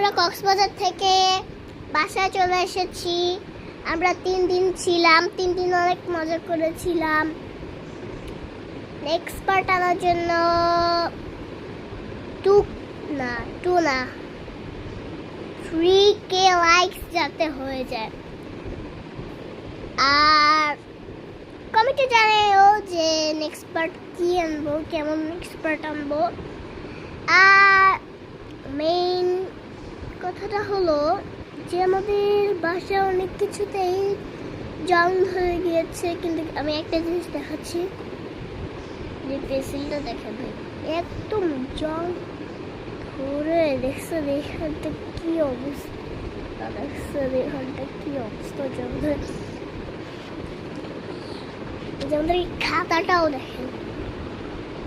আমরা কক্সবাজার থেকে বাসায় চলে এসেছি। আমরা 3 দিন ছিলাম, 3 দিন অনেক মজা করেছিলাম। নেক্সট পার্ট আনার জন্য 3K লাইকস যাতে হয়ে যায়। আর কমেন্টে জানাও যে নেক্সট পার্ট কি আনবো, কেমন নেক্সট পার্ট আনবো। আর মেইন কথাটা হলো যে আমাদের বাসায় অনেক কিছুতেই জং ধরে গিয়েছে, কিন্তু আমি একটা জিনিস দেখাচ্ছি, যে পেন্সিলটা দেখাবে একদম জং ধরে। দেখছো এখানটা কি অবস্থা, দেখছো এখানটা কি অবস্থা জং ধরে। আমাদের এই খাতাটাও দেখেন,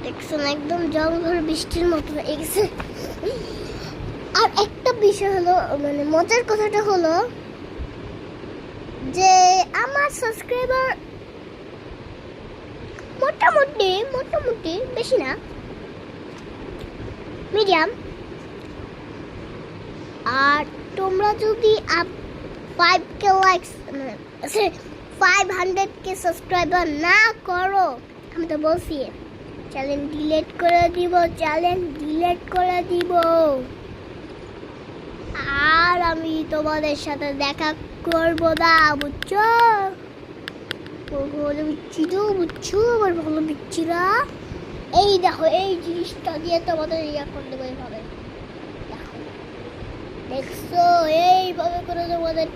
দেখছেন একদম জং ধরে বৃষ্টির মতো হয়ে গেছে। আর একটা বিষয় হলো, মানে মজার কথাটা হলো যে আমার সাবস্ক্রাইবার মোটামুটি বেশি না, মিডিয়াম। আর তোমরা যদি 5K লাইকস 500K সাবস্ক্রাইবার না করো, আমি তো বলছি চ্যানেল ডিলিট করে দিব। আর আমি তোমাদের সাথে দেখা করব না, বুঝছো? বুঝছো আমার ভালো বিচ্ছিরা। এই দেখো, এই জিনিসটা দিয়ে তোমাদের ইয়া করে দেবো এইভাবে, দেখছো? এইভাবে করে তোমাদের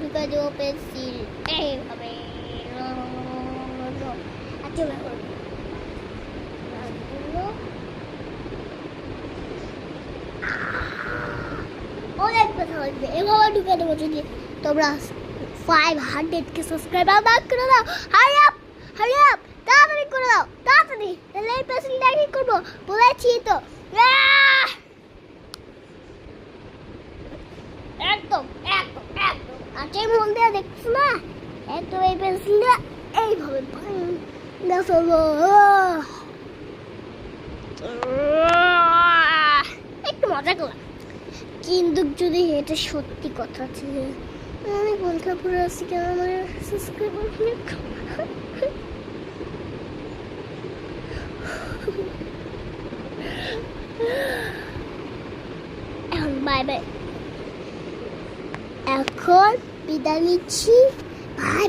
ঢুকে দেবো পেন্সিল, এইভাবে। অনেক কথা লাগবে, এভাবে ঢুকে দেবো। যদি তোমরা 500K সাবস্ক্রাইবার করে দাও, হারি আপ তাড়াতাড়ি করে দাও, তাড়াতাড়ি। তাহলে এই পেন্সিলটা কি করবো বলেছি তো, একদম। আর যে মন দিয়ে দেখছো না, একদম এই পেন্সিলটা এইভাবে একটু মজা করলাম। কিন্তু যদি এটা সত্যি কথা ছিল, আমি বন্ধা করে আসছি কেন আমার সাবস্ক্রাইবার এখন বাই, এখন বিদায় নিচ্ছি, বাই।